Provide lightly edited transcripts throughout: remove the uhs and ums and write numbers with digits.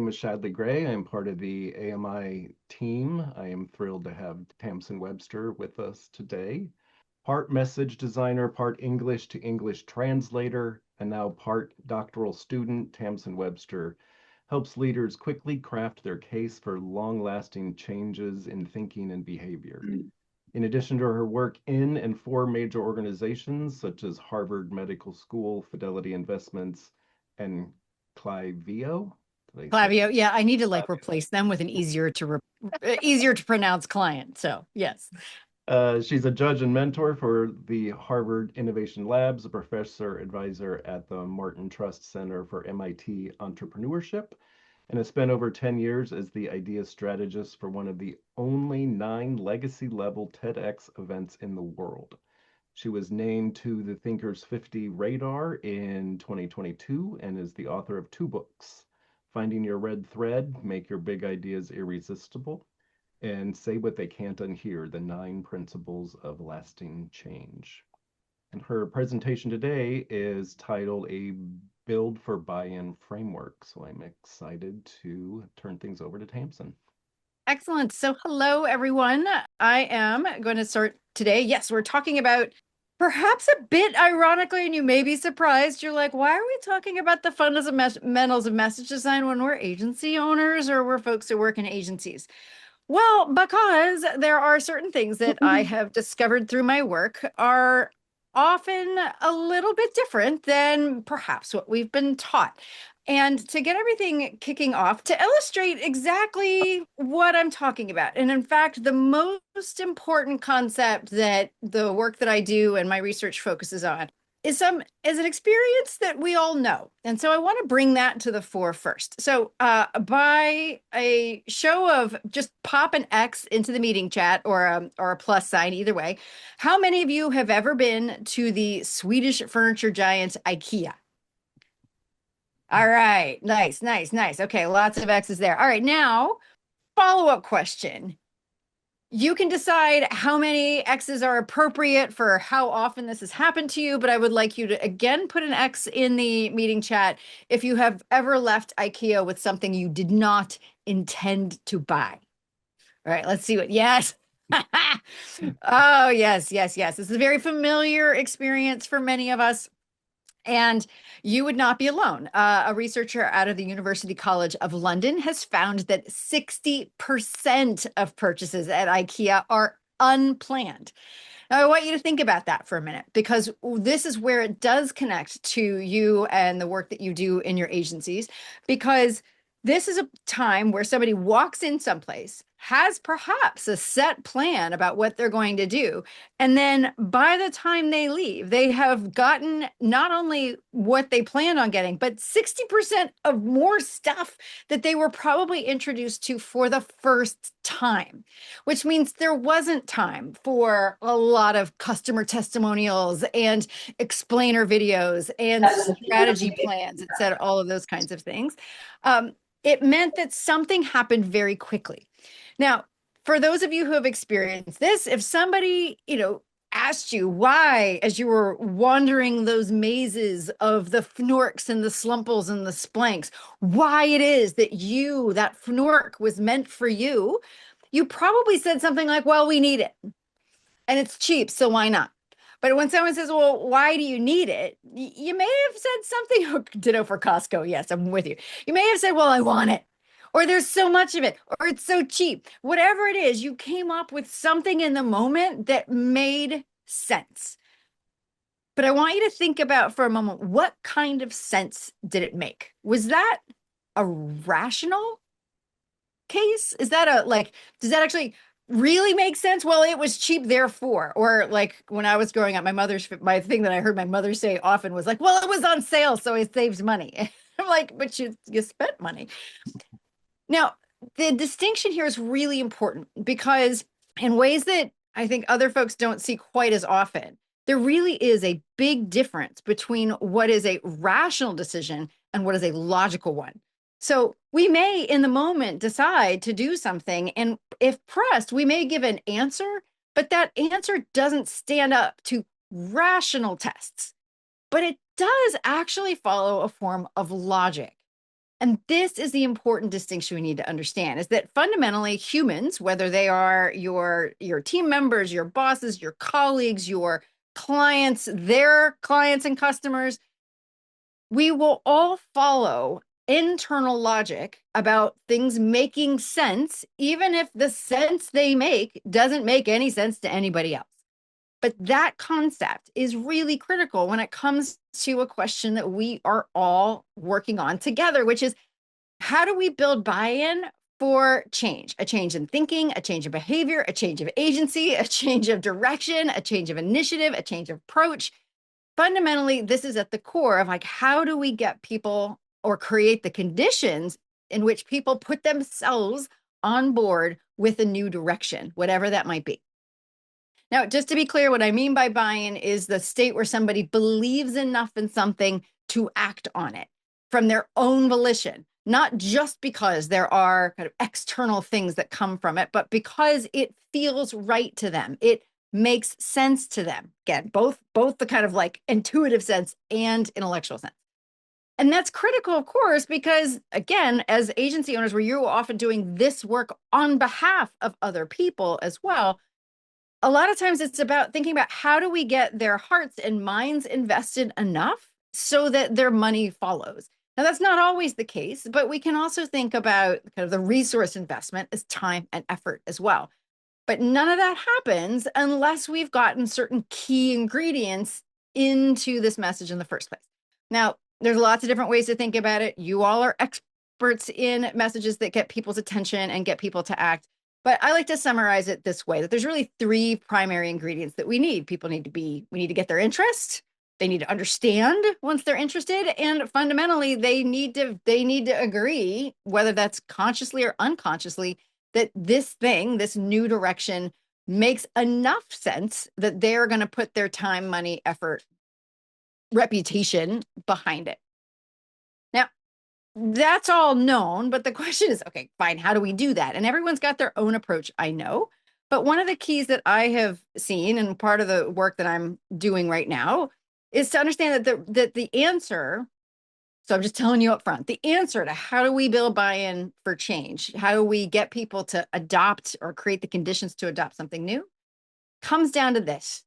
name is Shadley Gray. I am part of the AMI team. I am thrilled to have Tamsen Webster with us today. Part message designer, part English to English translator, and now part doctoral student, Tamsen Webster helps leaders quickly craft their case for long-lasting changes in thinking and behavior. In addition to her work in and for major organizations such as Harvard Medical School, Fidelity Investments, and Cliveo, did I say Clavio, yeah, I need to like Cliveo? replace them with an easier to pronounce client. So yes, She's a judge and mentor for the Harvard Innovation Labs, a professor advisor at the Martin Trust Center for MIT Entrepreneurship, and has spent over 10 years as the idea strategist for one of the only 9 legacy level TEDx events in the world. She was named to the Thinkers 50 radar in 2022 and is the author of 2 books, Finding Your Red Thread, Make Your Big Ideas Irresistible, and Say What They Can't Unhear, the 9 Principles of Lasting Change. And her presentation today is titled A Build for Buy-in Framework. So I'm excited to turn things over to Tamsen. excellent. So hello, everyone. I am going to start today. Yes, we're talking about perhaps a bit ironically, and you may be surprised. You're like, why are we talking about the fundamentals of message design when we're agency owners or we're folks who work in agencies? Well, because there are certain things that I have discovered through my work are often a little bit different than perhaps what we've been taught. And to get everything kicking off, to illustrate exactly what I'm talking about. And in fact, the most important concept that the work that I do and my research focuses on is an experience that we all know. And so I want to bring that to the fore first. So by a show of just pop an X into the meeting chat or a plus sign, either way, how many of you have ever been to the Swedish furniture giant IKEA? All right, nice, nice, nice. Okay, lots of X's there. All right, now follow-up question. You can decide how many X's are appropriate for how often this has happened to you, but I would like you to again put an X in the meeting chat if you have ever left IKEA with something you did not intend to buy. All right, let's see what, yes. Oh, yes, yes, yes. This is a very familiar experience for many of us. And you would not be alone. A researcher out of the University College of London has found that 60% of purchases at IKEA are unplanned. Now, I want you to think about that for a minute, because this is where it does connect to you and the work that you do in your agencies, because this is a time where somebody walks in someplace, has perhaps a set plan about what they're going to do, and then by the time they leave, they have gotten not only what they planned on getting, but 60% of more stuff that they were probably introduced to for the first time, which means there wasn't time for a lot of customer testimonials and explainer videos and strategy plans, et cetera, all of those kinds of things. It meant that something happened very quickly. Now, for those of you who have experienced this, if somebody, asked you why, as you were wandering those mazes of the fnorks and the slumples and the splanks, why it is that that fnork was meant for you, you probably said something like, well, we need it and it's cheap, so why not? But when someone says, well, why do you need it? You may have said something, ditto for Costco. Yes, I'm with you. You may have said, well, I want it, or there's so much of it, or it's so cheap. Whatever it is, you came up with something in the moment that made sense. But I want you to think about for a moment, what kind of sense did it make? Was that a rational case? Is that does that actually really make sense? Well, it was cheap, therefore. Or like when I was growing up, my thing that I heard my mother say often was like, well, it was on sale, so it saves money. I'm like, but you spent money. Now, the distinction here is really important because in ways that I think other folks don't see quite as often, there really is a big difference between what is a rational decision and what is a logical one. So we may, in the moment, decide to do something, and if pressed, we may give an answer, but that answer doesn't stand up to rational tests. But it does actually follow a form of logic. And this is the important distinction we need to understand, is that fundamentally humans, whether they are your team members, your bosses, your colleagues, your clients, their clients and customers, we will all follow internal logic about things making sense, even if the sense they make doesn't make any sense to anybody else. But that concept is really critical when it comes to a question that we are all working on together, which is how do we build buy-in for change? A change in thinking, a change of behavior, a change of agency, a change of direction, a change of initiative, a change of approach. Fundamentally, this is at the core of like, how do we get people or create the conditions in which people put themselves on board with a new direction, whatever that might be. Now, just to be clear, what I mean by buy-in is the state where somebody believes enough in something to act on it from their own volition, not just because there are kind of external things that come from it, but because it feels right to them. It makes sense to them. Again, both the kind of like intuitive sense and intellectual sense. And that's critical, of course, because again, as agency owners, where you're often doing this work on behalf of other people as well, a lot of times it's about thinking about how do we get their hearts and minds invested enough so that their money follows. Now, that's not always the case, but we can also think about kind of the resource investment as time and effort as well. But none of that happens unless we've gotten certain key ingredients into this message in the first place. Now, there's lots of different ways to think about it. You all are experts in messages that get people's attention and get people to act. But I like to summarize it this way, that there's really three primary ingredients that we need. We need to get their interest. They need to understand once they're interested. And fundamentally, they need to agree, whether that's consciously or unconsciously, that this new direction makes enough sense that they're going to put their time, money, effort, reputation behind it. Now, that's all known, but the question is, okay, fine, how do we do that? And everyone's got their own approach, I know. But one of the keys that I have seen, and part of the work that I'm doing right now, is to understand that the answer, so I'm just telling you up front, the answer to how do we build buy-in for change, how do we get people to adopt or create the conditions to adopt something new, comes down to this.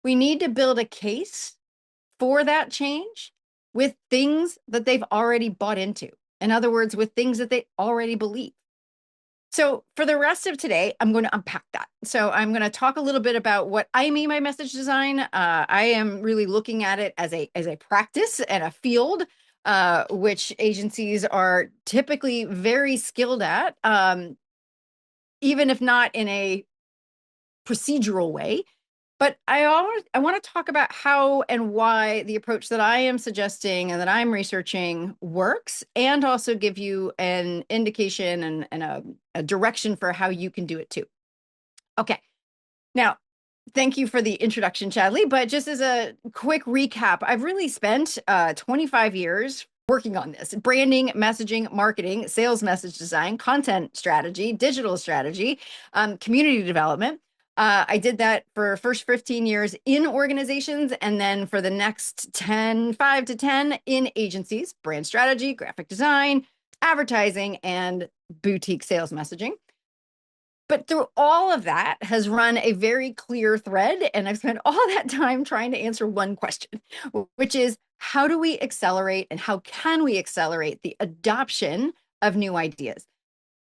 We need to build a case for that change with things that they've already bought into. In other words, with things that they already believe. So for the rest of today, I'm going to unpack that. So I'm going to talk a little bit about what I mean by message design. I am really looking at it as a practice and a field, which agencies are typically very skilled at, even if not in a procedural way. But I want to talk about how and why the approach that I am suggesting and that I'm researching works, and also give you an indication and a direction for how you can do it too. Okay. Now, thank you for the introduction, Chadley. But just as a quick recap, I've really spent 25 years working on this: branding, messaging, marketing, sales message design, content strategy, digital strategy, community development. I did that for first 15 years in organizations, and then for the next 5 to 10 in agencies, brand strategy, graphic design, advertising, and boutique sales messaging. But through all of that has run a very clear thread, and I've spent all that time trying to answer one question, which is how do we accelerate and how can we accelerate the adoption of new ideas?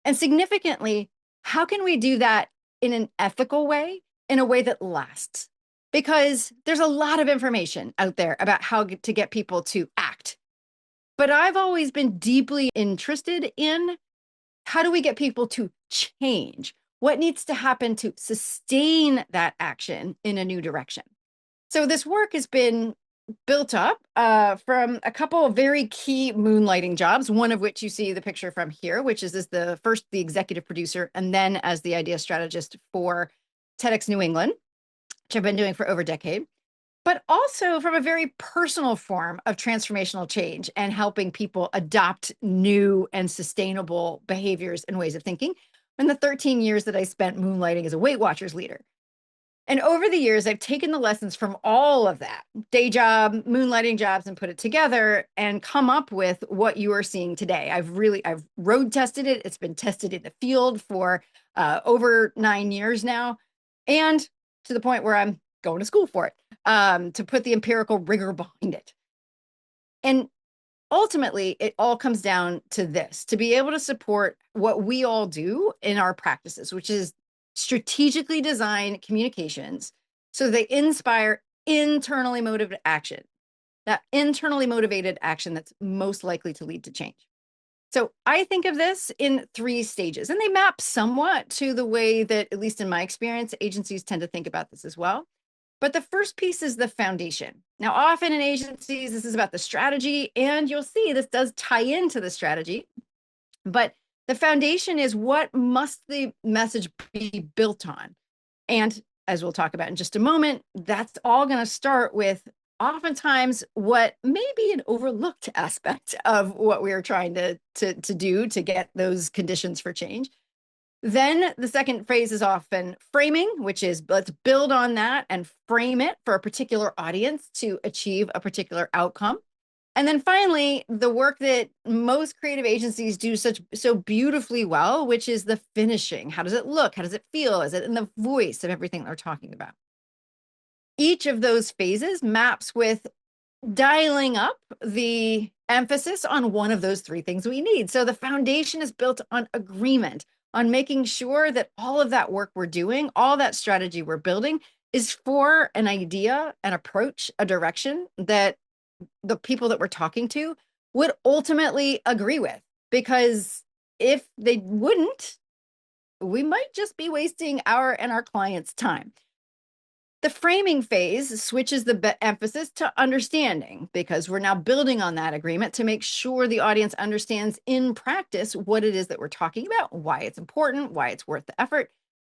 And significantly, how can we do that in an ethical way, in a way that lasts? Because there's a lot of information out there about how to get people to act. But I've always been deeply interested in how do we get people to change? What needs to happen to sustain that action in a new direction? So this work has been built up from a couple of very key moonlighting jobs, one of which you see the picture from here, which is the executive producer, and then as the idea strategist for TEDx New England, which I've been doing for over a decade, but also from a very personal form of transformational change and helping people adopt new and sustainable behaviors and ways of thinking in the 13 years that I spent moonlighting as a Weight Watchers leader. And over the years, I've taken the lessons from all of that day job, moonlighting jobs, and put it together and come up with what you are seeing today. I've road tested it. It's been tested in the field for over 9 years now, and to the point where I'm going to school for it to put the empirical rigor behind it. And ultimately, it all comes down to this to be able to support what we all do in our practices, which is strategically design communications so they inspire internally motivated action, that internally motivated action that's most likely to lead to change. So I think of this in three stages, and they map somewhat to the way that, at least in my experience, agencies tend to think about this as well. But the first piece is the foundation. Now, often in agencies, this is about the strategy, and you'll see this does tie into the strategy. But the foundation is what must the message be built on? And as we'll talk about in just a moment, that's all going to start with oftentimes what may be an overlooked aspect of what we are trying to do to get those conditions for change. Then the second phase is often framing, which is let's build on that and frame it for a particular audience to achieve a particular outcome. And then finally, the work that most creative agencies do so beautifully well, which is the finishing. How does it look? How does it feel? Is it in the voice of everything they're talking about? Each of those phases maps with dialing up the emphasis on one of those three things we need. So the foundation is built on agreement, on making sure that all of that work we're doing, all that strategy we're building is for an idea, an approach, a direction that the people that we're talking to would ultimately agree with. Because if they wouldn't, we might just be wasting our and our clients' time. The framing phase switches the emphasis to understanding because we're now building on that agreement to make sure the audience understands in practice what it is that we're talking about, why it's important, why it's worth the effort.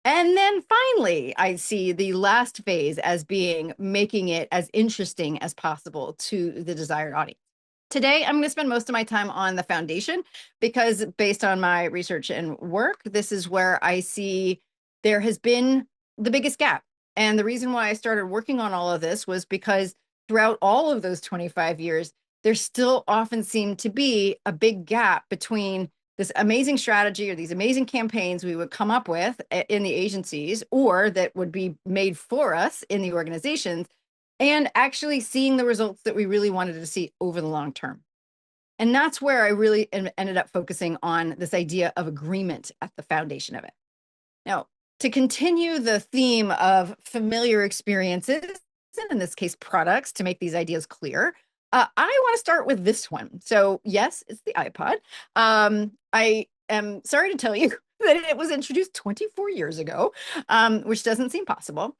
And then finally, I see the last phase as being making it as interesting as possible to the desired audience. Today, I'm going to spend most of my time on the foundation because based on my research and work, this is where I see there has been the biggest gap. And the reason why I started working on all of this was because throughout all of those 25 years, there still often seemed to be a big gap between this amazing strategy or these amazing campaigns we would come up with in the agencies or that would be made for us in the organizations and actually seeing the results that we really wanted to see over the long term. And that's where I really ended up focusing on this idea of agreement at the foundation of it. Now, to continue the theme of familiar experiences, in this case, products, to make these ideas clear, I want to start with this one. So yes, it's the iPod. I am sorry to tell you that it was introduced 24 years ago, which doesn't seem possible.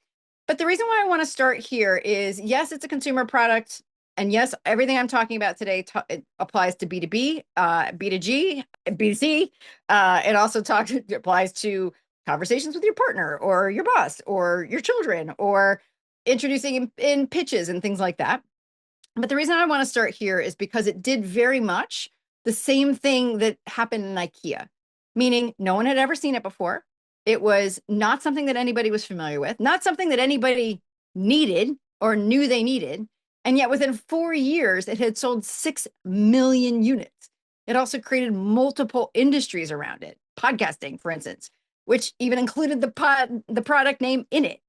But the reason why I want to start here is, yes, it's a consumer product. And yes, everything I'm talking about today it applies to B2B, B2G, B2C. It also applies to conversations with your partner or your boss or your children or introducing in pitches and things like that. But the reason I want to start here is because it did very much the same thing that happened in IKEA, meaning no one had ever seen it before. It was not something that anybody was familiar with, not something that anybody needed or knew they needed. And yet within 4 years, it had sold 6 million units. It also created multiple industries around it, podcasting, for instance, which even included the product name in it.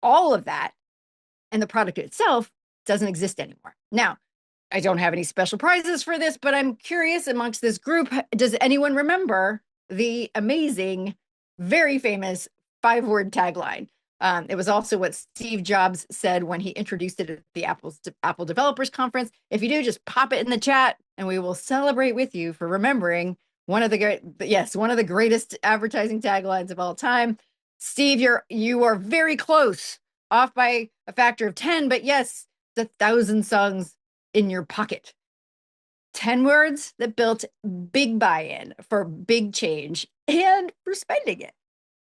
All of that and the product itself doesn't exist anymore. Now, I don't have any special prizes for this, but I'm curious amongst this group, does anyone remember the amazing, very famous 5-word tagline? It was also what Steve Jobs said when he introduced it at the Apple Developers Conference. If you do, just pop it in the chat and we will celebrate with you for remembering one of the greatest advertising taglines of all time. Steve, you are very close, off by a factor of 10, but yes, it's 1,000 songs in your pocket. 10 words that built big buy-in for big change and for spending it.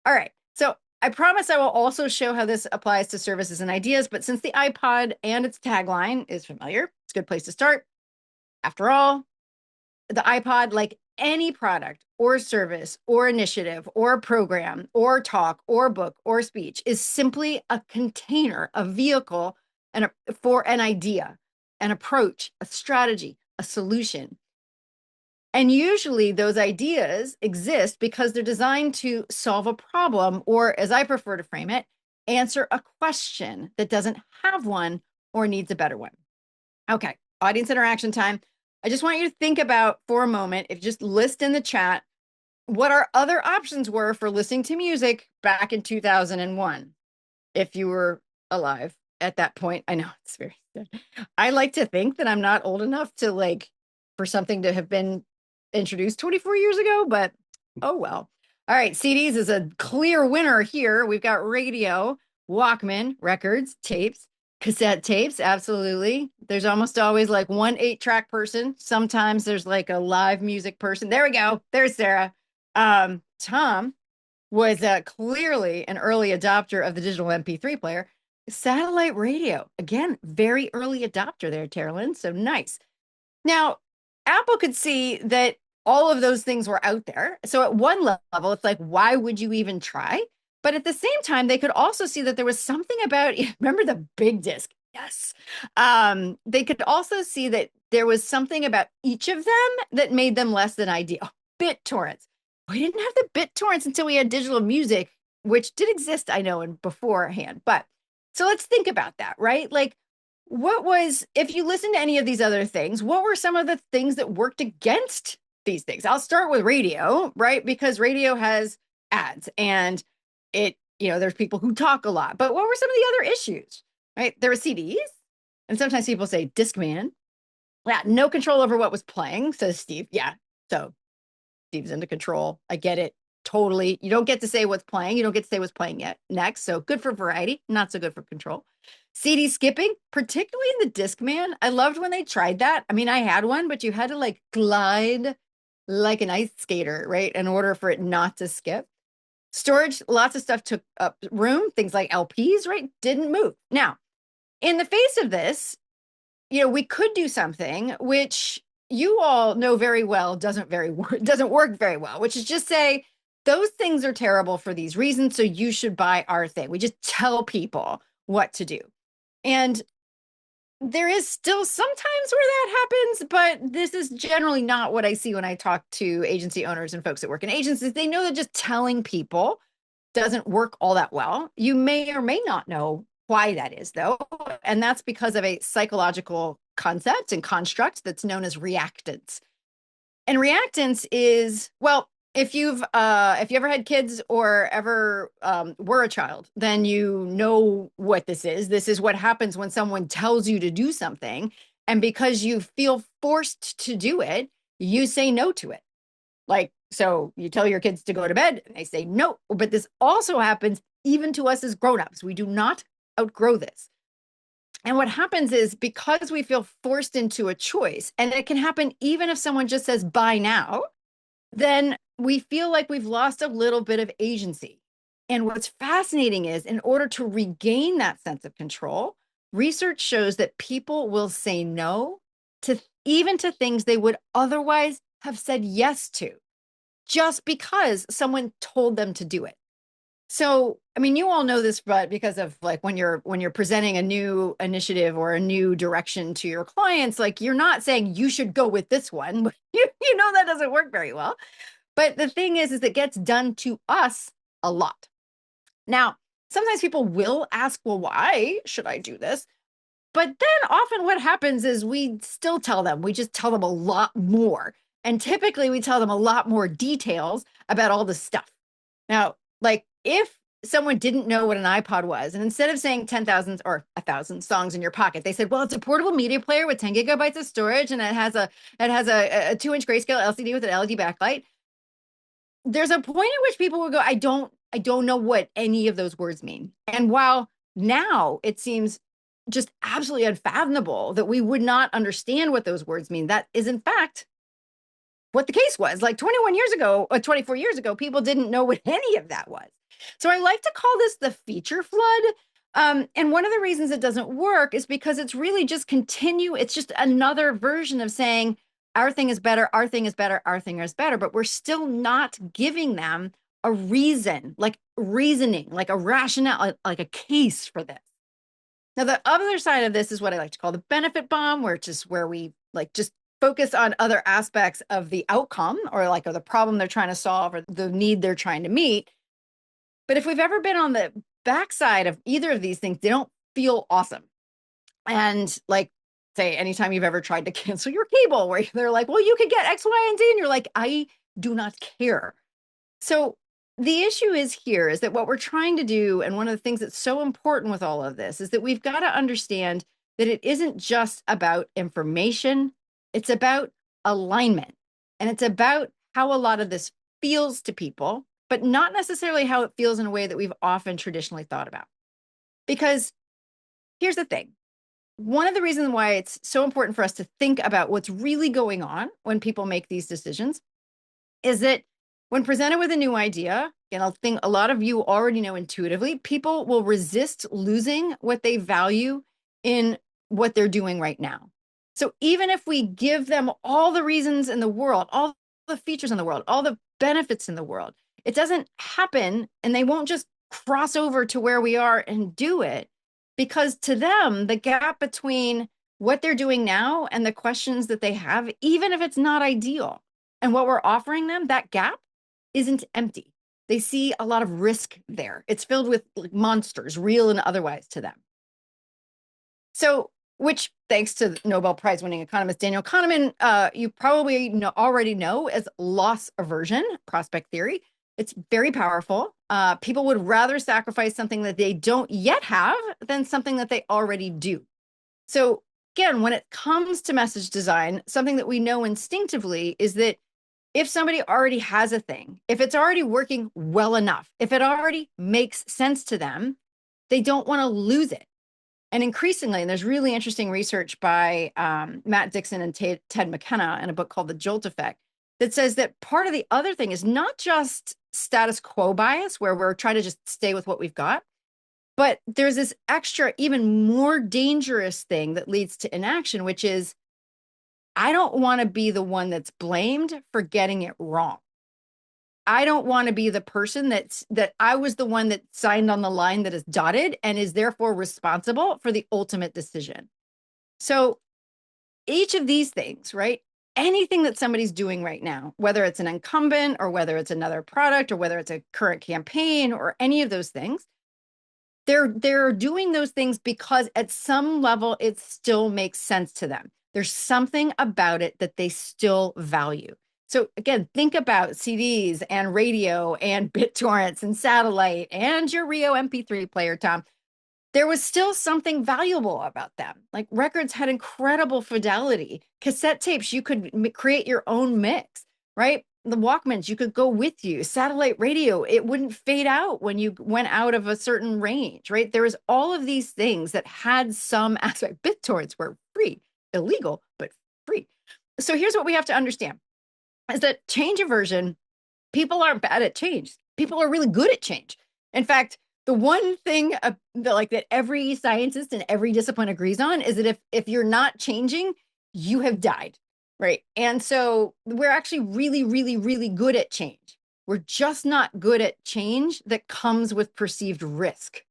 All right, so I promise I will also show how this applies to services and ideas, but since the iPod and its tagline is familiar, it's a good place to start. After all, the iPod, like any product, or service or initiative or program or talk or book or speech is simply a container, a vehicle, for an idea, an approach, a strategy, a solution. And usually those ideas exist because they're designed to solve a problem, or as I prefer to frame it, answer a question that doesn't have one or needs a better one. Okay, audience interaction time. I just want you to think about for a moment, if you just list in the chat what our other options were for listening to music back in 2001, if you were alive at that point. I know it's very sad. I like to think that I'm not old enough to like for something to have been introduced 24 years ago, but oh well. All right, CDs is a clear winner here. We've got radio, Walkman, records, tapes, cassette tapes. Absolutely. There's almost always like one 8-track person. Sometimes there's like a live music person. There we go. There's Sarah. Tom was clearly an early adopter of the digital MP3 player. Satellite radio, again, very early adopter there, Carolyn. So nice. Now, Apple could see that all of those things were out there. So at one level, it's like, why would you even try? But at the same time, they could also see that there was something about, remember the big disc? Yes. They could also see that there was something about each of them that made them less than ideal. BitTorrents. We didn't have the BitTorrents until we had digital music, which did exist, I know, and beforehand. But so let's think about that, right? Like, what was, if you listen to any of these other things, what were some of the things that worked against these things? I'll start with radio, right? Because radio has ads and there's people who talk a lot. But what were some of the other issues, right? There were CDs, and sometimes people say Discman. Yeah, no control over what was playing, says Steve. Yeah, so Steve's into control. I get it. Totally. You don't get to say what's playing. You don't get to say what's playing yet. Next. So good for variety, not so good for control. CD skipping, particularly in the Discman. I loved when they tried that. I mean, I had one, but you had to like glide like an ice skater, right? In order for it not to skip. Storage, lots of stuff took up room. Things like LPs, right? Didn't move. Now, in the face of this, we could do something which you all know very well doesn't work very well, which is just say those things are terrible for these reasons, so you should buy our thing. We just tell people what to do. And there is still sometimes where that happens, but this is generally not what I see when I talk to agency owners and folks that work in agencies. They know that just telling people doesn't work all that well. You may or may not know why that is, though. And that's because of a psychological concept and construct that's known as reactance. And reactance is, well, if you ever had kids or ever were a child, then you know what this is. This is what happens when someone tells you to do something. And because you feel forced to do it, you say no to it. Like, so you tell your kids to go to bed and they say no. But this also happens even to us as grown-ups. We do not outgrow this. And what happens is because we feel forced into a choice, and it can happen even if someone just says buy now, then we feel like we've lost a little bit of agency. And what's fascinating is in order to regain that sense of control, research shows that people will say no to even to things they would otherwise have said yes to, just because someone told them to do it. So, I mean, you all know this, but because of like when you're presenting a new initiative or a new direction to your clients, like you're not saying you should go with this one. You know that doesn't work very well. But the thing is it gets done to us a lot. Now, sometimes people will ask, well, why should I do this? But then often what happens is we still tell them, we just tell them a lot more. And typically we tell them a lot more details about all the stuff. Now, like if someone didn't know what an iPod was, and instead of saying 10,000 or 1,000 songs in your pocket, they said, well, it's a portable media player with 10 gigabytes of storage, and it has a 2-inch grayscale LCD with an LED backlight. There's a point at which people will go, I don't know what any of those words mean. And while now it seems just absolutely unfathomable that we would not understand what those words mean, that is in fact what the case was. Like 21 years ago or 24 years ago, people didn't know what any of that was. So I like to call this the feature flood. And one of the reasons it doesn't work is because it's really just it's just another version of saying, our thing is better, our thing is better, our thing is better, but we're still not giving them a reason, like reasoning, like a rationale, like a case for this. Now, the other side of this is what I like to call the benefit bomb, where it's just where we like just focus on other aspects of the outcome or like or the problem they're trying to solve or the need they're trying to meet. But if we've ever been on the backside of either of these things, they don't feel awesome. And like, say, anytime you've ever tried to cancel your cable, where they're like, well, you could get X, Y, and Z. And you're like, I do not care. So the issue is here is that what we're trying to do, and one of the things that's so important with all of this, is that we've got to understand that it isn't just about information, it's about alignment. And it's about how a lot of this feels to people, but not necessarily how it feels in a way that we've often traditionally thought about. Because here's the thing. One of the reasons why it's so important for us to think about what's really going on when people make these decisions is that when presented with a new idea, and I think a lot of you already know intuitively, people will resist losing what they value in what they're doing right now. So even if we give them all the reasons in the world, all the features in the world, all the benefits in the world, it doesn't happen and they won't just cross over to where we are and do it because to them, the gap between what they're doing now and the questions that they have, even if it's not ideal, and what we're offering them, that gap isn't empty. They see a lot of risk there. It's filled with like monsters, real and otherwise to them. So, which thanks to Nobel Prize winning economist Daniel Kahneman, you probably already know as loss aversion prospect theory. It's very powerful. People would rather sacrifice something that they don't yet have than something that they already do. So again, when it comes to message design, something that we know instinctively is that if somebody already has a thing, if it's already working well enough, if it already makes sense to them, they don't want to lose it. And increasingly, and there's really interesting research by Matt Dixon and Ted McKenna in a book called The Jolt Effect that says that part of the other thing is not just status quo bias, where we're trying to just stay with what we've got, but there's this extra, even more dangerous thing that leads to inaction, which is I don't want to be the one that's blamed for getting it wrong. I don't want to be the person that I was the one that signed on the line that is dotted and is therefore responsible for the ultimate decision. So each of these things, right? Anything that somebody's doing right now, whether it's an incumbent or whether it's another product or whether it's a current campaign or any of those things, they're doing those things because at some level it still makes sense to them. There's something about it that they still value. So again, think about CDs and radio and BitTorrents and satellite and your Rio MP3 player, Tom. There was still something valuable about them. Like records had incredible fidelity. Cassette tapes, you could create your own mix, right? The Walkmans, you could go with you. Satellite radio, it wouldn't fade out when you went out of a certain range, right? There was all of these things that had some aspect. BitTorrents were free, illegal, but free. So here's what we have to understand is that change aversion, people aren't bad at change. People are really good at change. In fact, the one thing that every scientist in every discipline agrees on is that if you're not changing, you have died, right? And so we're actually really, really, really good at change. We're just not good at change that comes with perceived risk.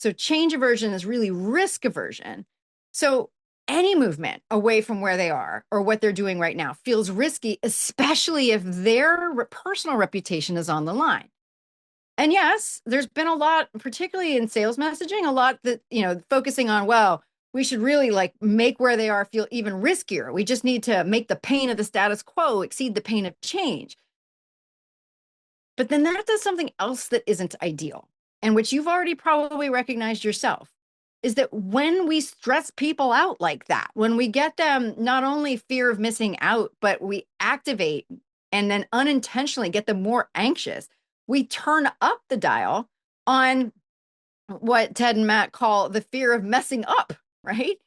So change aversion is really risk aversion. So any movement away from where they are or what they're doing right now feels risky, especially if their personal reputation is on the line. And yes, there's been a lot, particularly in sales messaging, a lot that, focusing on, well, we should really like make where they are feel even riskier. We just need to make the pain of the status quo exceed the pain of change. But then that does something else that isn't ideal, and which you've already probably recognized yourself, is that when we stress people out like that, when we get them not only fear of missing out, but we activate and then unintentionally get them more anxious, we turn up the dial on what Ted and Matt call the fear of messing up, right?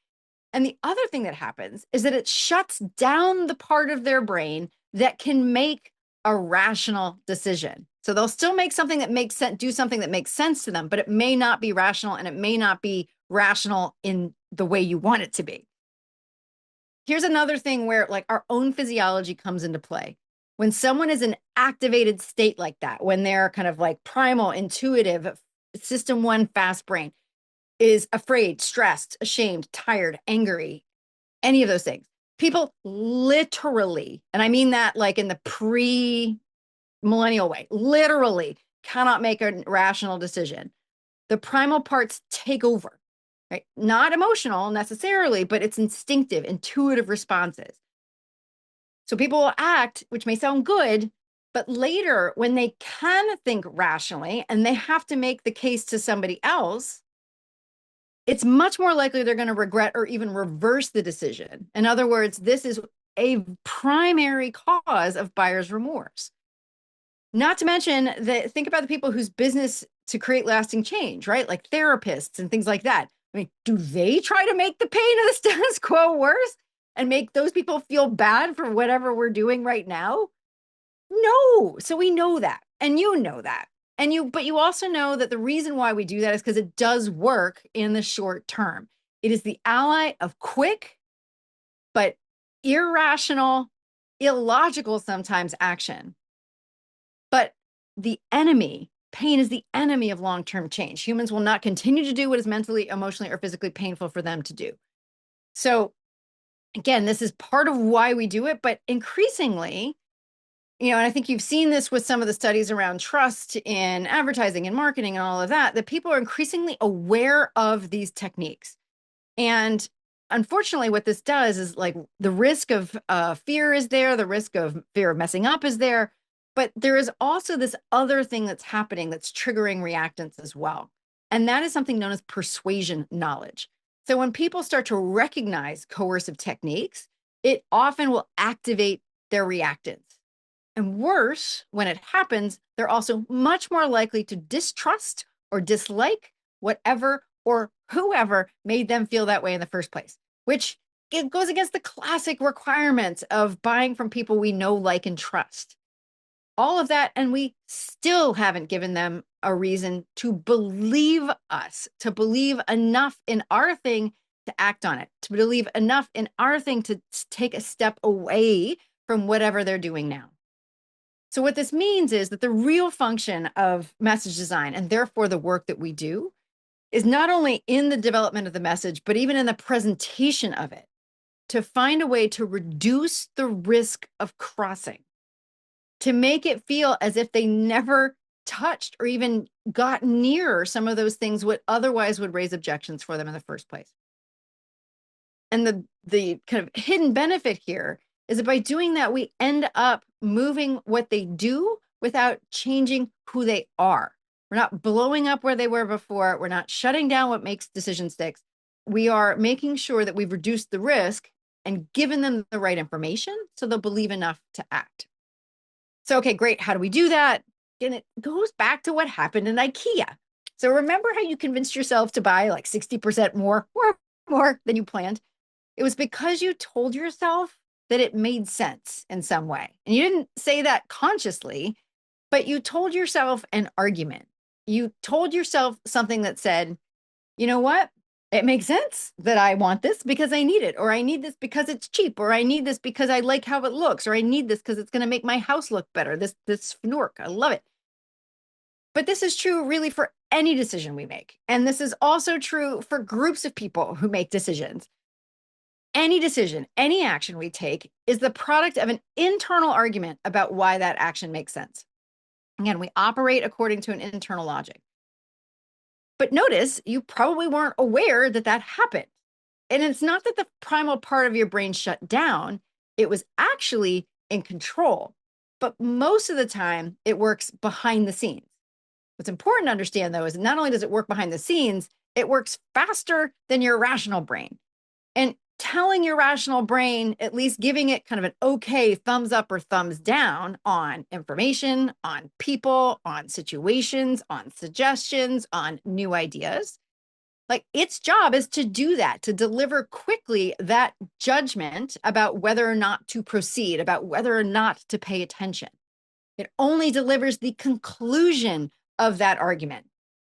And the other thing that happens is that it shuts down the part of their brain that can make a rational decision. So they'll still make something that makes sense, do something that makes sense to them, but it may not be rational and it may not be rational in the way you want it to be. here's another thing where like our own physiology comes into play. When someone is in activated state like that, when they're kind of like primal, intuitive, system one fast brain, is afraid, stressed, ashamed, tired, angry, any of those things. People literally, and I mean that like in the pre millennial way, literally cannot make a rational decision. The primal parts take over, right? Not emotional necessarily, but it's instinctive, intuitive responses. So people will act, which may sound good, but later when they can think rationally and they have to make the case to somebody else, it's much more likely they're going to regret or even reverse the decision. In other words, this is a primary cause of buyer's remorse. Not to mention that think about the people whose business to create lasting change, right? Like therapists and things like that. I mean, do they try to make the pain of the status quo worse and make those people feel bad for whatever we're doing right now? No. So we know that. And you know that. But you also know that the reason why we do that is because it does work in the short term. It is the ally of quick, but irrational, illogical sometimes action. But the enemy, pain is the enemy of long term change. Humans will not continue to do what is mentally, emotionally, or physically painful for them to do. So, again, this is part of why we do it, but increasingly, and I think you've seen this with some of the studies around trust in advertising and marketing and all of that, that people are increasingly aware of these techniques. And unfortunately, what this does is like the risk of fear is there, the risk of fear of messing up is there, but there is also this other thing that's happening that's triggering reactance as well. And that is something known as persuasion knowledge. So when people start to recognize coercive techniques, it often will activate their reactance. And worse, when it happens, they're also much more likely to distrust or dislike whatever or whoever made them feel that way in the first place, which it goes against the classic requirements of buying from people we know, like, and trust. All of that, and we still haven't given them a reason to believe us, to believe enough in our thing to act on it, to believe enough in our thing to take a step away from whatever they're doing now. So what this means is that the real function of message design, and therefore the work that we do, is not only in the development of the message, but even in the presentation of it, to find a way to reduce the risk of crossing, to make it feel as if they never touched or even got near some of those things what otherwise would raise objections for them in the first place. And the kind of hidden benefit here is that by doing that, we end up moving what they do without changing who they are. We're not blowing up where they were before. We're not shutting down what makes decision sticks. We are making sure that we've reduced the risk and given them the right information so they'll believe enough to act. So, okay, great. How do we do that? And it goes back to what happened in IKEA. So remember how you convinced yourself to buy like 60% more or more than you planned? It was because you told yourself that it made sense in some way. And you didn't say that consciously, but you told yourself an argument. You told yourself something that said, you know what? It makes sense that I want this because I need it, or I need this because it's cheap, or I need this because I like how it looks, or I need this because it's going to make my house look better. This fnork, I love it. But this is true really for any decision we make. And this is also true for groups of people who make decisions. Any decision, any action we take is the product of an internal argument about why that action makes sense. Again, we operate according to an internal logic. But notice you probably weren't aware that that happened. And it's not that the primal part of your brain shut down, it was actually in control. But most of the time, it works behind the scenes. What's important to understand, though, is not only does it work behind the scenes, it works faster than your rational brain. And telling your rational brain, at least giving it kind of an okay thumbs up or thumbs down on information, on people, on situations, on suggestions, on new ideas. Like its job is to do that, to deliver quickly that judgment about whether or not to proceed, about whether or not to pay attention. It only delivers the conclusion of that argument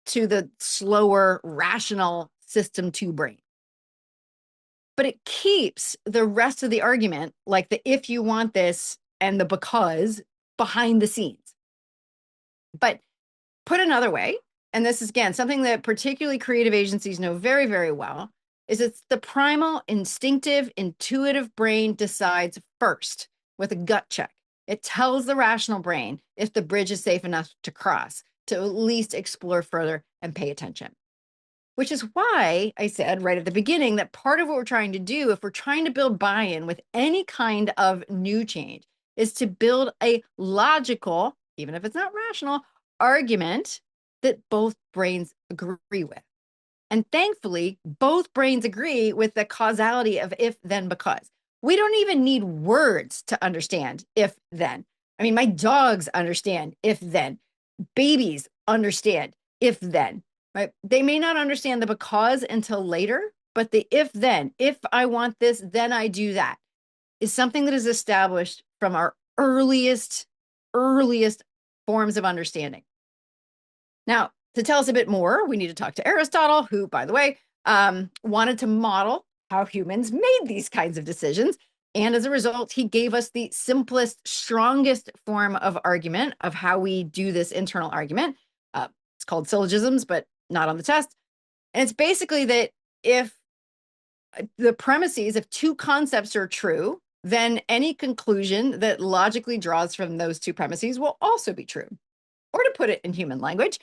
to the slower, rational system two brain. but it keeps the rest of the argument, like the if you want this and the because, behind the scenes. But put another way, and this is again something that particularly creative agencies know very, very well, is it's the primal, instinctive, intuitive brain decides first with a gut check. It tells the rational brain if the bridge is safe enough to cross, to at least explore further and pay attention. Which is why I said right at the beginning that part of what we're trying to do, if we're trying to build buy-in with any kind of new change, is to build a logical, even if it's not rational, argument that both brains agree with. And thankfully, both brains agree with the causality of if, then, because. We don't even need words to understand if, then. I mean, my dogs understand if, then. Babies understand if, then, right? They may not understand the because until later, but the if, then, if I want this, then I do that, is something that is established from our earliest forms of understanding. Now, to tell us a bit more, we need to talk to Aristotle, who, by the way, wanted to model how humans made these kinds of decisions. And as a result, he gave us the simplest, strongest form of argument of how we do this internal argument. It's called syllogisms, but not on the test. And it's basically that if the premises of two concepts are true, then any conclusion that logically draws from those two premises will also be true. Or to put it in human language,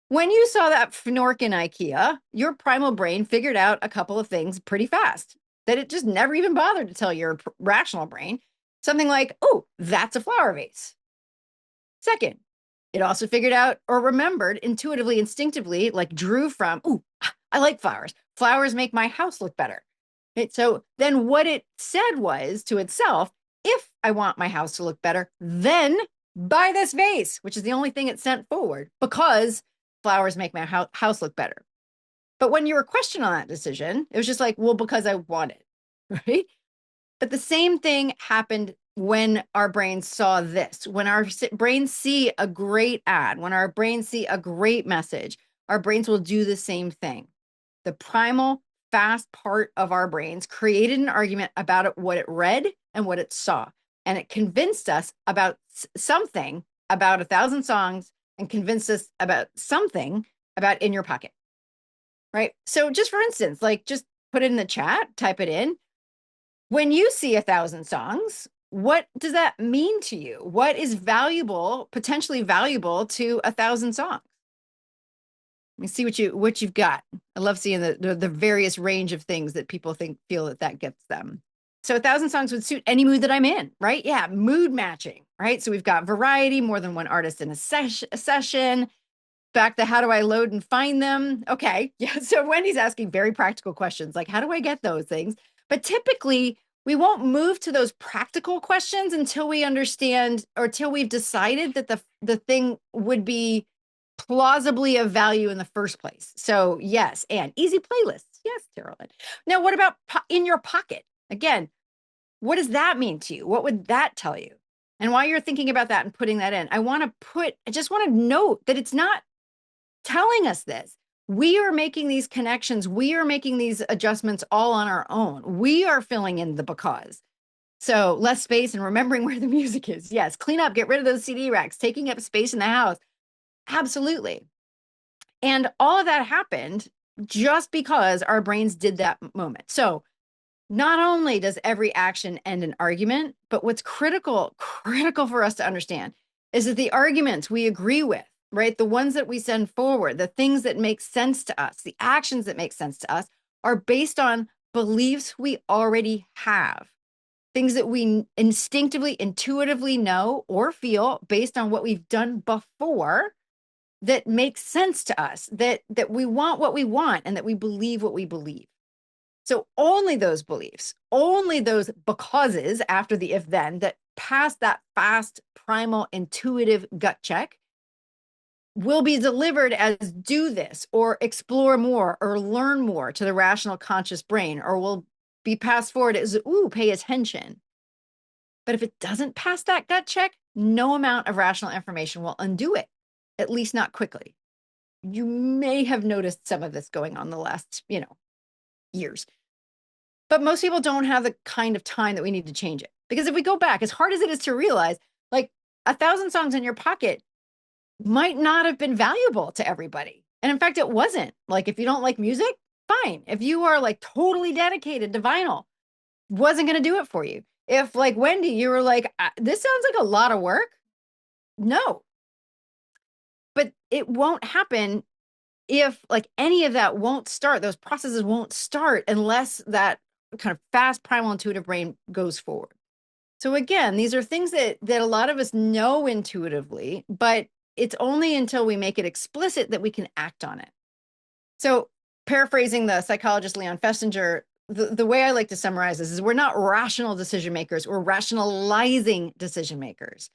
when you saw that Fnork in IKEA, your primal brain figured out a couple of things pretty fast that it just never even bothered to tell your rational brain. Something like, oh, that's a flower vase. Second, it also figured out or remembered intuitively, instinctively, like drew from, oh, I like flowers. Flowers make my house look better. Right? So then what it said was to itself, if I want my house to look better, then buy this vase, which is the only thing it sent forward, because flowers make my house look better. But when you were questioned on that decision, it was just like, well, because I want it, right? But the same thing happened when our brains saw this. When our brains see a great ad, when our brains see a great message, our brains will do the same thing. The primal, fast part of our brains created an argument about it, what it read and what it saw. And it convinced us about something about 1,000 songs and convinced us about something about In Your Pocket, right? So just for instance, like just put it in the chat, type it in. When you see 1,000 songs, what does that mean to you? What is valuable, potentially valuable to 1,000 songs? Let me see what you've got. I love seeing the various range of things that people feel that gets them. So 1,000 songs would suit any mood that I'm in, right? Yeah, mood matching, right? So we've got variety, more than one artist in a session. Back to how do I load and find them? Okay, yeah. So Wendy's asking very practical questions like, how do I get those things? But typically, we won't move to those practical questions until we understand or till we've decided that the thing would be plausibly of value in the first place. So yes, and easy playlists. Yes, Carolyn. Now, what about In Your Pocket? Again, what does that mean to you? What would that tell you? And while you're thinking about that and putting that in, I just want to note that it's not telling us this. We are making these connections. We are making these adjustments all on our own. We are filling in the because. So less space and remembering where the music is. Yes, clean up, get rid of those CD racks, taking up space in the house. Absolutely. And all of that happened just because our brains did that moment. So not only does every action end an argument, but what's critical for us to understand is that the arguments we agree with, right? The ones that we send forward, the things that make sense to us, the actions that make sense to us are based on beliefs we already have, things that we instinctively, intuitively know or feel based on what we've done before that makes sense to us, that we want what we want and that we believe what we believe. So only those beliefs, only those becauses after the if then that pass that fast, primal, intuitive gut check will be delivered as do this or explore more or learn more to the rational conscious brain, or will be passed forward as, ooh, pay attention. But if it doesn't pass that gut check, no amount of rational information will undo it, at least not quickly. You may have noticed some of this going on the last, years. But most people don't have the kind of time that we need to change it. Because if we go back, as hard as it is to realize, like 1,000 songs in your pocket might not have been valuable to everybody. And in fact, it wasn't. Like, if you don't like music, fine. If you are like totally dedicated to vinyl, wasn't going to do it for you. If, like Wendy, you were like, this sounds like a lot of work. No, but it won't happen if like any of that won't start. Those processes won't start unless that kind of fast primal intuitive brain goes forward. So again, these are things that a lot of us know intuitively, but it's only until we make it explicit that we can act on it. So paraphrasing the psychologist Leon Festinger, the way I like to summarize this is we're not rational decision makers, we're rationalizing decision makers.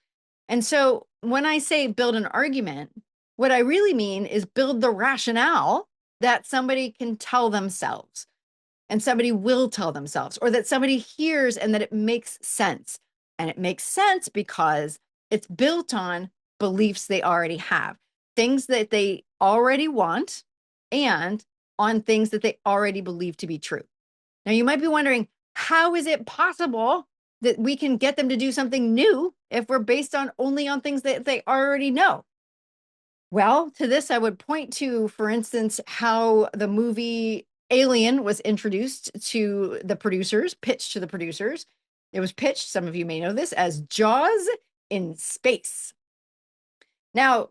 And so when I say build an argument, what I really mean is build the rationale that somebody can tell themselves and somebody will tell themselves, or that somebody hears and that it makes sense. And it makes sense because it's built on beliefs they already have, things that they already want, and on things that they already believe to be true. Now, you might be wondering, how is it possible that we can get them to do something new if we're based on only on things that they already know? Well, to this, I would point to, for instance, how the movie Alien was introduced to the producers, pitched to the producers. It was pitched, some of you may know this, as Jaws in space. Now,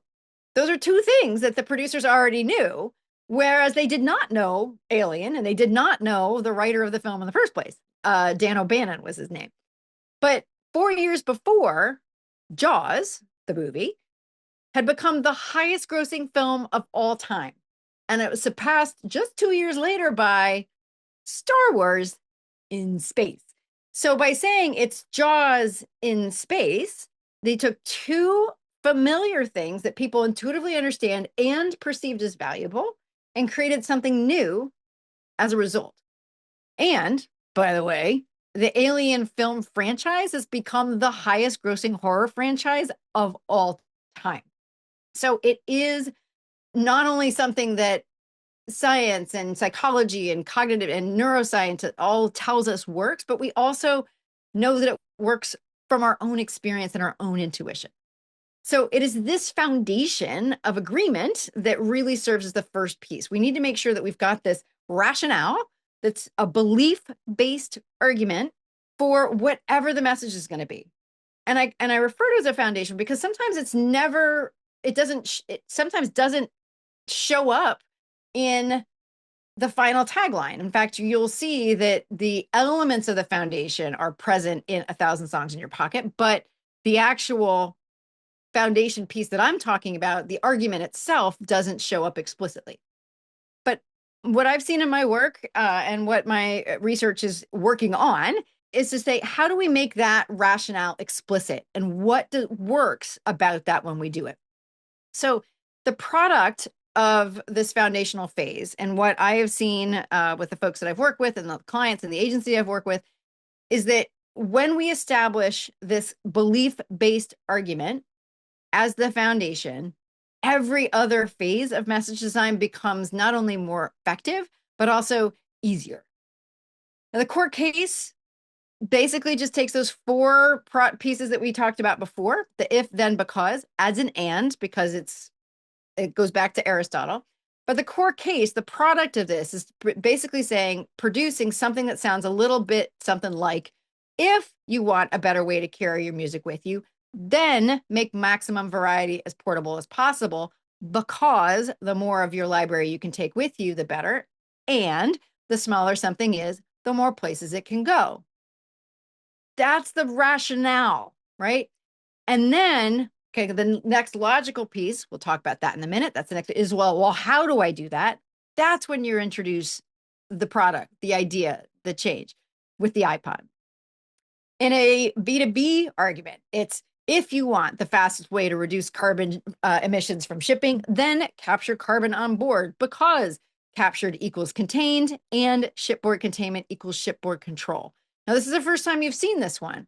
those are two things that the producers already knew, whereas they did not know Alien and they did not know the writer of the film in the first place. Dan O'Bannon was his name. But 4 years before, Jaws, the movie, had become the highest grossing film of all time. And it was surpassed just 2 years later by Star Wars in space. So by saying it's Jaws in space, they took two familiar things that people intuitively understand and perceived as valuable and created something new as a result. And by the way, the Alien film franchise has become the highest grossing horror franchise of all time. So it is not only something that science and psychology and cognitive and neuroscience all tells us works, but we also know that it works from our own experience and our own intuition. So it is this foundation of agreement that really serves as the first piece. We need to make sure that we've got this rationale that's a belief-based argument for whatever the message is going to be. And I refer to it as a foundation because sometimes it sometimes doesn't show up in the final tagline. In fact, you'll see that the elements of the foundation are present in 1,000 songs in your pocket, but the actual foundation piece that I'm talking about, the argument itself, doesn't show up explicitly. But what I've seen in my work and what my research is working on is to say, how do we make that rationale explicit and what works about that when we do it? So the product of this foundational phase and what I have seen with the folks that I've worked with and the clients and the agency I've worked with is that when we establish this belief-based argument as the foundation, every other phase of message design becomes not only more effective, but also easier. Now, the core case basically just takes those four pieces that we talked about before, the if, then, because, adds an and because it goes back to Aristotle. But the core case, the product of this is basically saying, producing something that sounds a little bit something like, if you want a better way to carry your music with you, then make maximum variety as portable as possible, because the more of your library you can take with you, the better. And the smaller something is, the more places it can go. That's the rationale, right? And then, okay, the next logical piece, we'll talk about that in a minute. That's the next is, well, how do I do that? That's when you introduce the product, the idea, the change with the iPod. In a B2B argument, it's if you want the fastest way to reduce carbon emissions from shipping, then capture carbon on board, because captured equals contained and shipboard containment equals shipboard control. Now, this is the first time you've seen this one,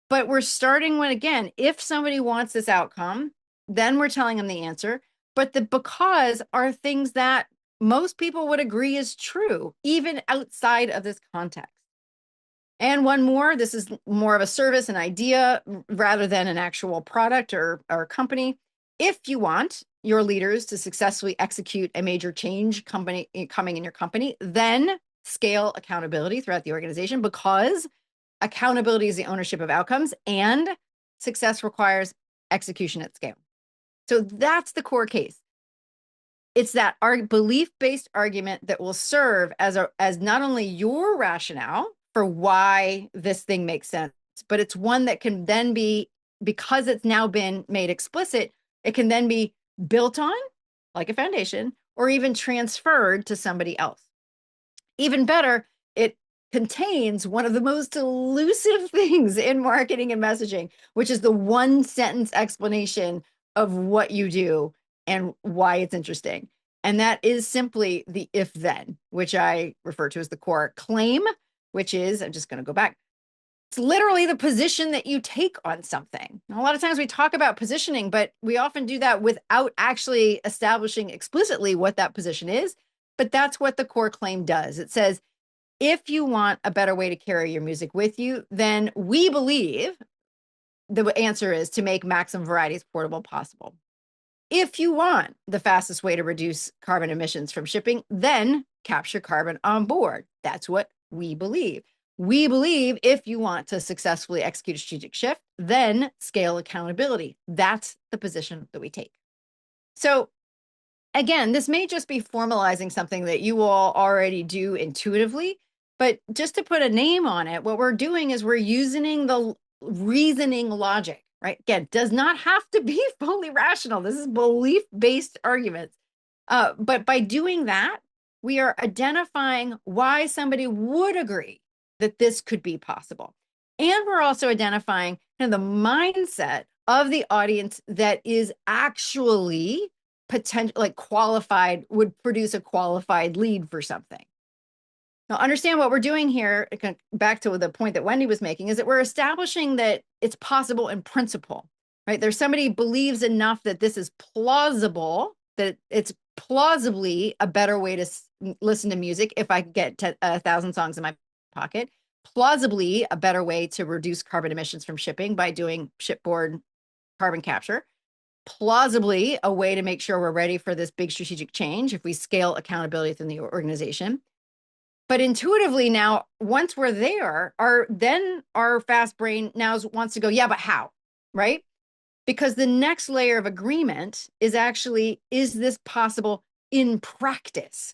but we're starting when, again, if somebody wants this outcome, then we're telling them the answer. But the because are things that most people would agree is true, even outside of this context. And one more, this is more of a service, an idea rather than an actual product or company. If you want your leaders to successfully execute a major change coming in your company, then scale accountability throughout the organization, because accountability is the ownership of outcomes and success requires execution at scale. So that's the core case. It's that belief-based argument that will serve as not only your rationale for why this thing makes sense, but it's one that can then be, because it's now been made explicit, it can then be built on like a foundation or even transferred to somebody else. Even better, it contains one of the most elusive things in marketing and messaging, which is the one sentence explanation of what you do and why it's interesting. And that is simply the if then, which I refer to as the core claim, which is, I'm just going to go back. It's literally the position that you take on something. And a lot of times we talk about positioning, but we often do that without actually establishing explicitly what that position is. But that's what the core claim does. It says, if you want a better way to carry your music with you, then we believe the answer is to make maximum varieties portable possible. If you want the fastest way to reduce carbon emissions from shipping, then capture carbon on board. That's what we believe. We believe if you want to successfully execute a strategic shift, then scale accountability. That's the position that we take. So again, this may just be formalizing something that you all already do intuitively, but just to put a name on it, what we're doing is we're using the reasoning logic, right? Again, does not have to be fully rational. This is belief-based arguments. But by doing that, we are identifying why somebody would agree that this could be possible. And we're also identifying kind of the mindset of the audience that is actually potential, like qualified, would produce a qualified lead for something. Now, understand what we're doing here, back to the point that Wendy was making, is that we're establishing that it's possible in principle, right? There's somebody believes enough that this is plausible, that it's plausibly a better way to listen to music if I get 1,000 songs in my pocket, plausibly a better way to reduce carbon emissions from shipping by doing shipboard carbon capture, plausibly a way to make sure we're ready for this big strategic change if we scale accountability within the organization. But intuitively now, once we're there, our fast brain now wants to go, yeah, but how, right? Because the next layer of agreement is actually, is this possible in practice?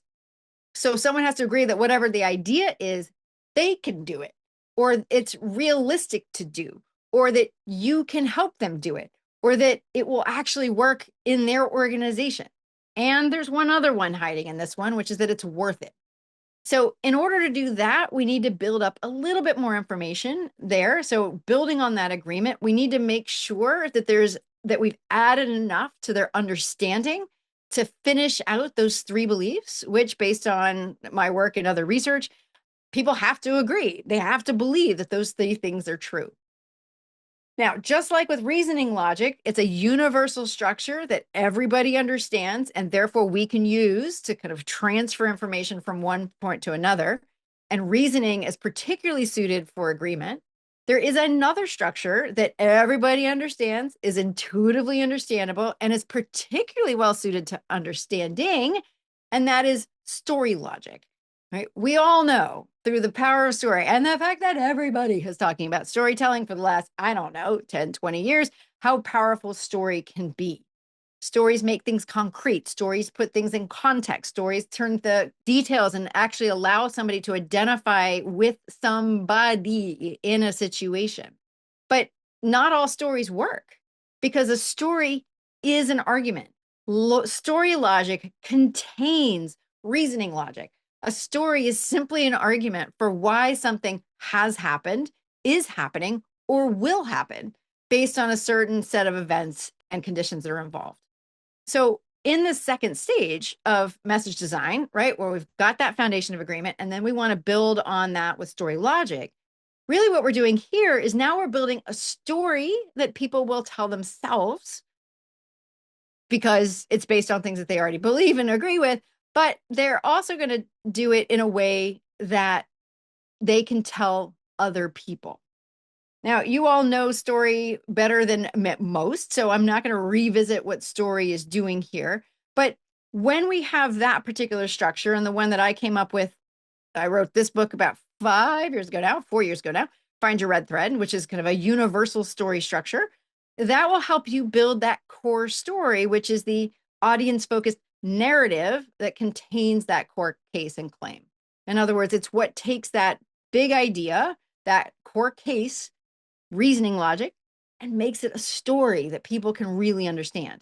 So someone has to agree that whatever the idea is, they can do it, or it's realistic to do, or that you can help them do it, or that it will actually work in their organization. And there's one other one hiding in this one, which is that it's worth it. So in order to do that, we need to build up a little bit more information there. So building on that agreement, we need to make sure that we've added enough to their understanding to finish out those three beliefs, which, based on my work and other research, people have to agree. They have to believe that those three things are true. Now, just like with reasoning logic, it's a universal structure that everybody understands, and therefore we can use to kind of transfer information from one point to another. And reasoning is particularly suited for agreement. There is another structure that everybody understands, is intuitively understandable, and is particularly well suited to understanding, and that is story logic. Right? We all know through the power of story and the fact that everybody is talking about storytelling for the last, I don't know, 10, 20 years, how powerful story can be. Stories make things concrete. Stories put things in context. Stories turn the details and actually allow somebody to identify with somebody in a situation. But not all stories work, because a story is an argument. Story logic contains reasoning logic. A story is simply an argument for why something has happened, is happening, or will happen based on a certain set of events and conditions that are involved. So in the second stage of message design, right, where we've got that foundation of agreement, and then we want to build on that with story logic, really what we're doing here is now we're building a story that people will tell themselves, because it's based on things that they already believe and agree with, but they're also going to do it in a way that they can tell other people. Now, you all know story better than most, so I'm not going to revisit what story is doing here. But when we have that particular structure, and the one that I came up with, I wrote this book about 5 years ago now, 4 years ago now, Find Your Red Thread, which is kind of a universal story structure. That will help you build that core story, which is the audience focused narrative that contains that core case and claim. In other words, it's what takes that big idea, that core case, reasoning logic, and makes it a story that people can really understand.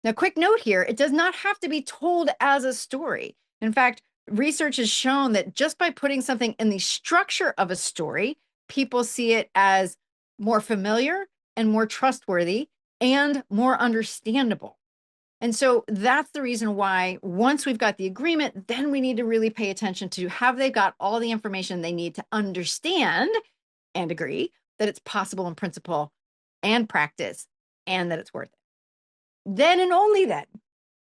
Now, quick note here, it does not have to be told as a story. In fact, research has shown that just by putting something in the structure of a story, people see it as more familiar and more trustworthy and more understandable. And so that's the reason why once we've got the agreement, then we need to really pay attention to have they got all the information they need to understand and agree that it's possible in principle and practice and that it's worth it. Then and only then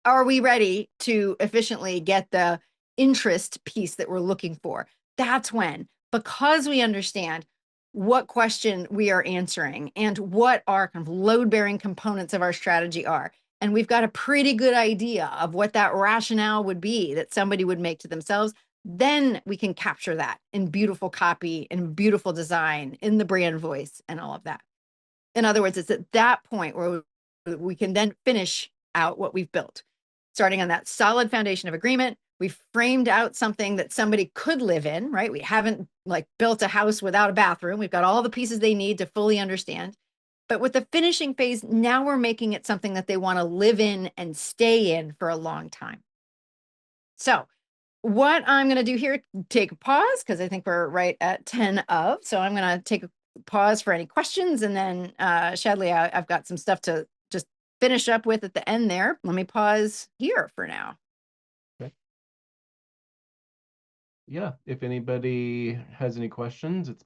are we ready to efficiently get the interest piece that we're looking for. That's when, because we understand what question we are answering and what our kind of load-bearing components of our strategy are, and we've got a pretty good idea of what that rationale would be that somebody would make to themselves, then we can capture that in beautiful copy and beautiful design in the brand voice and all of that. In other words, it's at that point where we can then finish out what we've built. Starting on that solid foundation of agreement, we've framed out something that somebody could live in, right? We haven't like built a house without a bathroom. We've got all the pieces they need to fully understand. But with the finishing phase, now we're making it something that they want to live in and stay in for a long time. So what I'm going to do here, take a pause because I think we're right at 10 of. So I'm going to take a pause for any questions. And then Shadley, I've got some stuff to just finish up with at the end there. Let me pause here for now. Okay. Yeah, if anybody has any questions, it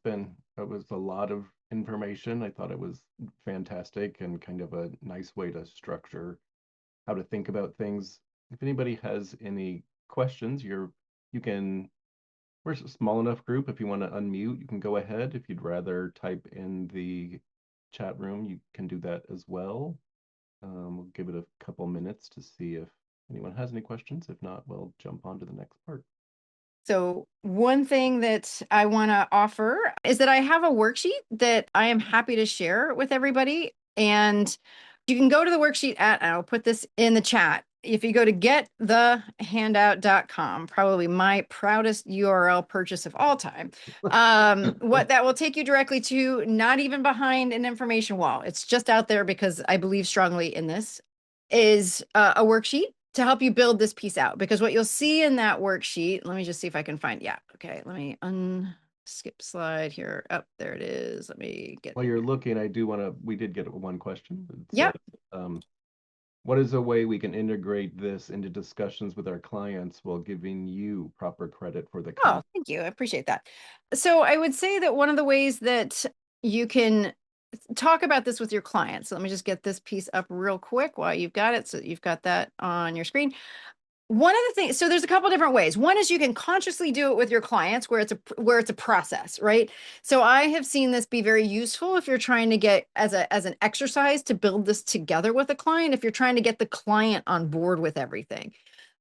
was a lot of information. I thought it was fantastic and kind of a nice way to structure how to think about things. If anybody has any questions, you can, we're a small enough group. If you want to unmute, you can go ahead. If you'd rather type in the chat room, you can do that as well. We'll give it a couple minutes to see if anyone has any questions. If not, we'll jump on to the next part. So one thing that I want to offer is that I have a worksheet that I am happy to share with everybody. And you can go to the worksheet I'll put this in the chat. If you go to getthehandout.com, probably my proudest URL purchase of all time, what that will take you directly to, not even behind an information wall. It's just out there because I believe strongly in this, is a worksheet to help you build this piece out. Because what you'll see in that worksheet, let me just see if I can find, yeah, okay, let me skip slide here. Up there it is. Let me get While you're looking, we did get one question. It Yep. said, what is a way we can integrate this into discussions with our clients while giving you proper credit for the Oh, content? thank you. I appreciate that. So I would say that one of the ways that you can talk about this with your clients. So let me just get this piece up real quick while you've got it. So you've got that on your screen. One of the things, so there's a couple different ways. One is you can consciously do it with your clients where it's a process, right? So I have seen this be very useful if you're trying to get as an exercise to build this together with a client, if you're trying to get the client on board with everything.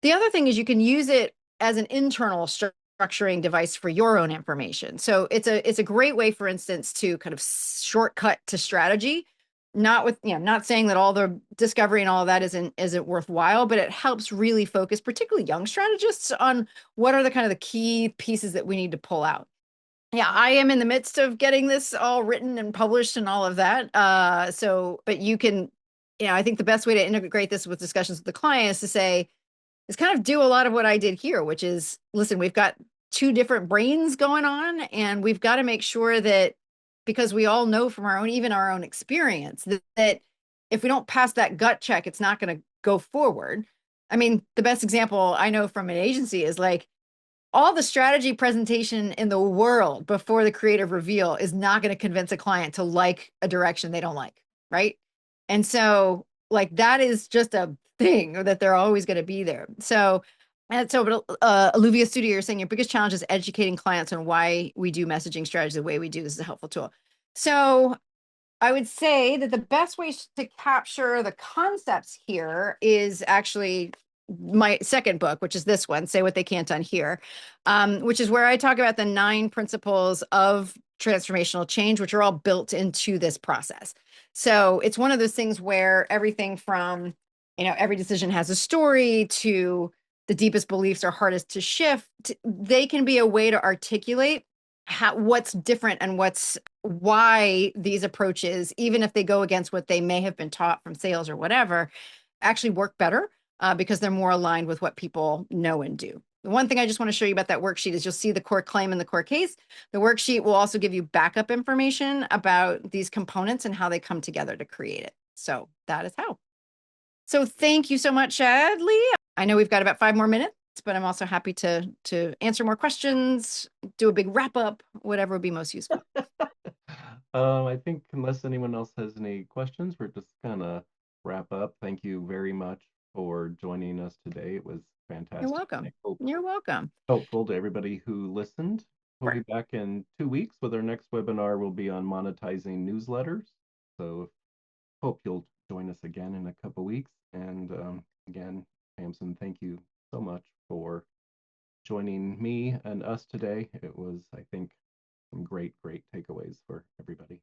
The other thing is you can use it as an internal structuring device for your own information. So it's a great way, for instance, to kind of shortcut to strategy. Not with, not saying that all the discovery and all of that isn't worthwhile, but it helps really focus, particularly young strategists, on what are the kind of the key pieces that we need to pull out. Yeah, I am in the midst of getting this all written and published and all of that. But you can, I think the best way to integrate this with discussions with the client is kind of do a lot of what I did here, which is, listen, we've got two different brains going on, and we've got to make sure that, because we all know from even our own experience, that if we don't pass that gut check, it's not going to go forward. I mean, the best example I know from an agency is like all the strategy presentation in the world before the creative reveal is not going to convince a client to like a direction they don't like, right? And so like that is just a thing that they're always going to be there. So And so, but Olivia Studio, you're saying your biggest challenge is educating clients on why we do messaging strategy the way we do. This is a helpful tool. So I would say that the best way to capture the concepts here is actually my second book, which is this one, Say What They Can't Unhear, which is where I talk about the 9 principles of transformational change, which are all built into this process. So it's one of those things where everything from, every decision has a story to the deepest beliefs are hardest to shift. They can be a way to articulate what's different and why these approaches, even if they go against what they may have been taught from sales or whatever, actually work better because they're more aligned with what people know and do. The one thing I just want to show you about that worksheet is you'll see the core claim and the core case. The worksheet will also give you backup information about these components and how they come together to create it. So that is how. So thank you so much, Adley. I know we've got about 5 more minutes, but I'm also happy to answer more questions, do a big wrap up, whatever would be most useful. I think unless anyone else has any questions, we're just gonna wrap up. Thank you very much for joining us today. It was You're fantastic. And I welcome. hope You're welcome. helpful to everybody who listened. We'll be back in 2 weeks with our next webinar. Will be on monetizing newsletters. So hope you'll join us again in a couple weeks. And again, Tamsen, thank you so much for joining me and us today. It was, I think, some great takeaways for everybody.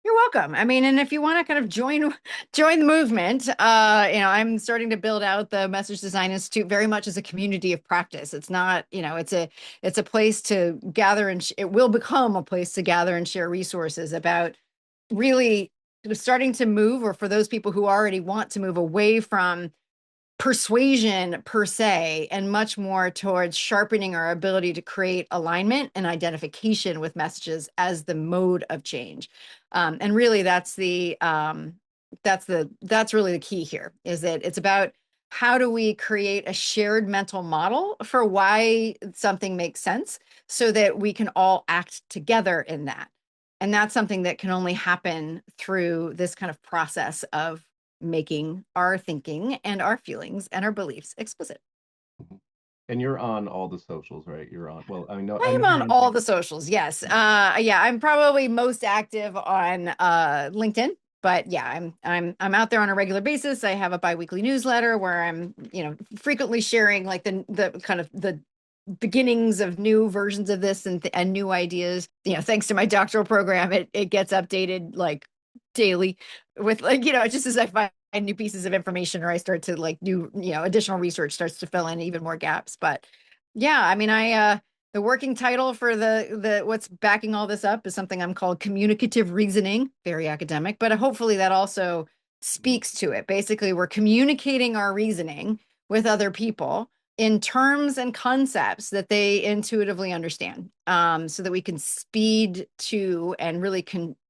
You're welcome. I mean, and if you want to kind of join the movement, I'm starting to build out the Message Design Institute very much as a community of practice. It's not, it's a place to gather and it will become a place to gather and share resources about really starting to move, or for those people who already want to move away from persuasion per se, and much more towards sharpening our ability to create alignment and identification with messages as the mode of change. And really that's really the key here, is that it's about how do we create a shared mental model for why something makes sense so that we can all act together in that. And that's something that can only happen through this kind of process of making our thinking and our feelings and our beliefs explicit. Mhm. And you're on all the socials, right? You're on, well, I I know am you're on on all the LinkedIn. socials. Yes. Yeah, I'm probably most active on LinkedIn, but yeah, I'm out there on a regular basis. I have a biweekly newsletter where I'm, frequently sharing like the kind of the beginnings of new versions of this and new ideas. Thanks to my doctoral program, it gets updated like daily with like, just as I find new pieces of information or I start to like new, additional research starts to fill in even more gaps. But yeah, I mean, the working title for the what's backing all this up is something I'm called communicative reasoning, very academic, but hopefully that also speaks to it. Basically, we're communicating our reasoning with other people in terms and concepts that they intuitively understand, so that we can speed to and really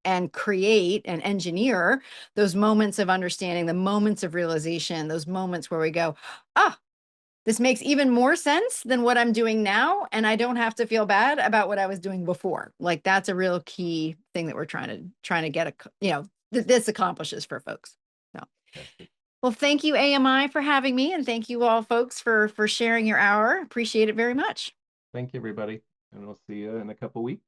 and create and engineer those moments of understanding, the moments of realization, those moments where we go, ah, this makes even more sense than what I'm doing now, and I don't have to feel bad about what I was doing before. Like that's a real key thing that we're trying to get this accomplishes for folks. So, Fantastic. well, thank you AMI for having me, and thank you all folks for sharing your hour. Appreciate it very much. Thank you, everybody. And we'll see you in a couple weeks.